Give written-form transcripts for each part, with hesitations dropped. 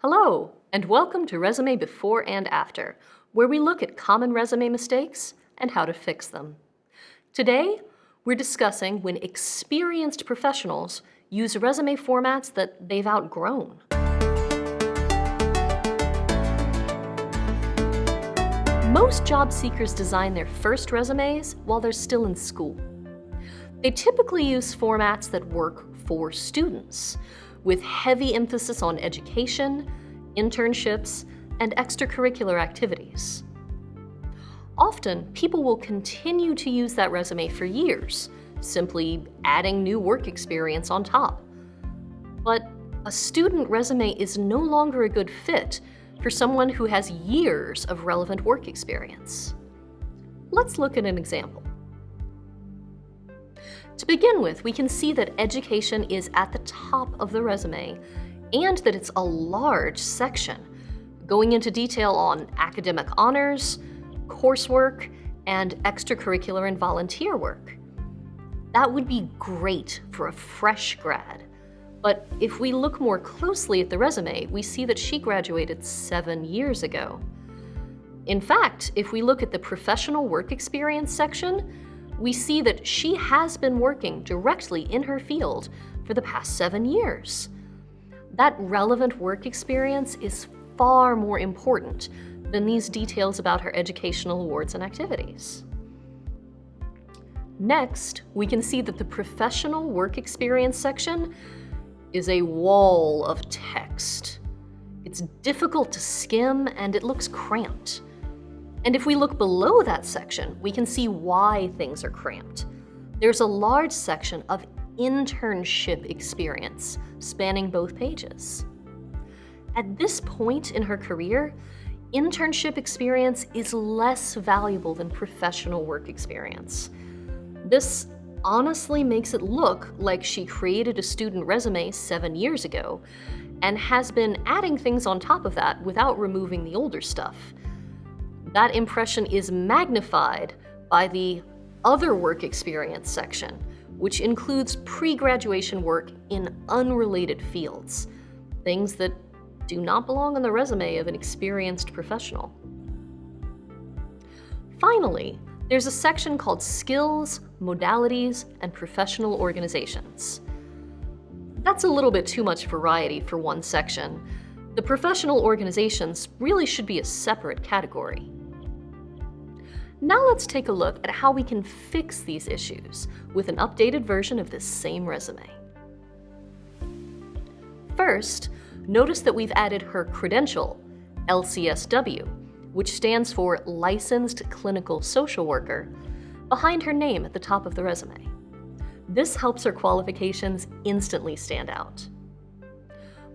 Hello, and welcome to Resume Before and After, where we look at common resume mistakes and how to fix them. Today, we're discussing when experienced professionals use resume formats that they've outgrown. Most job seekers design their first resumes while they're still in school. They typically use formats that work for students, with heavy emphasis on education, internships, and extracurricular activities. Often, people will continue to use that resume for years, simply adding new work experience on top. But a student resume is no longer a good fit for someone who has years of relevant work experience. Let's look at an example. To begin with, we can see that education is at the top of the resume and that it's a large section, going into detail on academic honors, coursework, and extracurricular and volunteer work. That would be great for a fresh grad. But if we look more closely at the resume, we see that she graduated 7 years ago. In fact, if we look at the professional work experience section, we see that she has been working directly in her field for the past 7 years. That relevant work experience is far more important than these details about her educational awards and activities. Next, we can see that the professional work experience section is a wall of text. It's difficult to skim and it looks cramped. And if we look below that section, we can see why things are cramped. There's a large section of internship experience spanning both pages. At this point in her career, internship experience is less valuable than professional work experience. This honestly makes it look like she created a student resume 7 years ago and has been adding things on top of that without removing the older stuff. That impression is magnified by the other work experience section, which includes pre-graduation work in unrelated fields, things that do not belong on the resume of an experienced professional. Finally, there's a section called Skills, Modalities, and Professional Organizations. That's a little bit too much variety for one section. The professional organizations really should be a separate category. Now let's take a look at how we can fix these issues with an updated version of this same resume. First, notice that we've added her credential, LCSW, which stands for Licensed Clinical Social Worker, behind her name at the top of the resume. This helps her qualifications instantly stand out.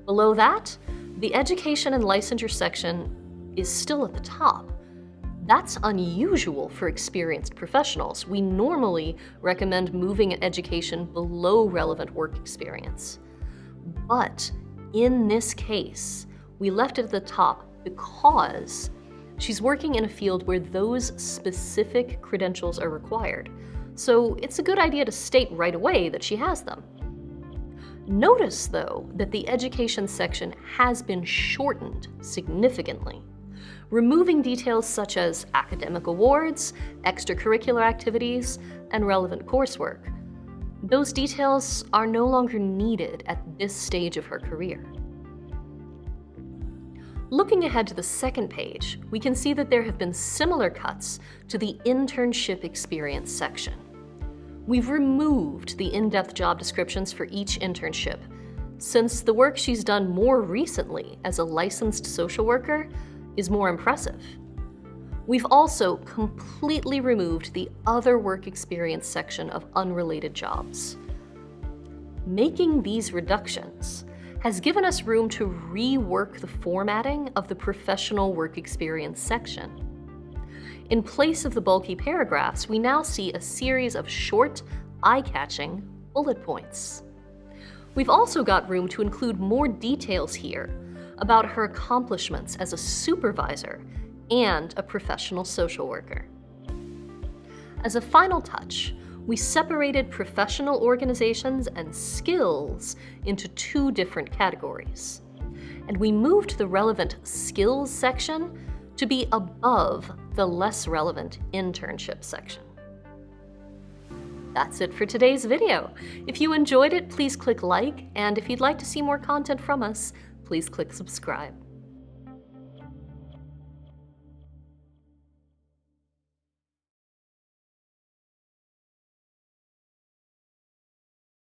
Below that, the Education and Licensure section is still at the top. That's unusual for experienced professionals. We normally recommend moving an education below relevant work experience. But in this case, we left it at the top because she's working in a field where those specific credentials are required. So it's a good idea to state right away that she has them. Notice, though, that the education section has been shortened significantly, removing details such as academic awards, extracurricular activities, and relevant coursework. Those details are no longer needed at this stage of her career. Looking ahead to the second page, we can see that there have been similar cuts to the internship experience section. We've removed the in-depth job descriptions for each internship, since the work she's done more recently as a licensed social worker is more impressive. We've also completely removed the other work experience section of unrelated jobs. Making these reductions has given us room to rework the formatting of the professional work experience section. In place of the bulky paragraphs, we now see a series of short, eye-catching bullet points. We've also got room to include more details here about her accomplishments as a supervisor and a professional social worker. As a final touch, we separated professional organizations and skills into two different categories. and we moved the relevant skills section to be above the less relevant internship section. That's it for today's video. If you enjoyed it, please click like, and if you'd like to see more content from us, please click subscribe.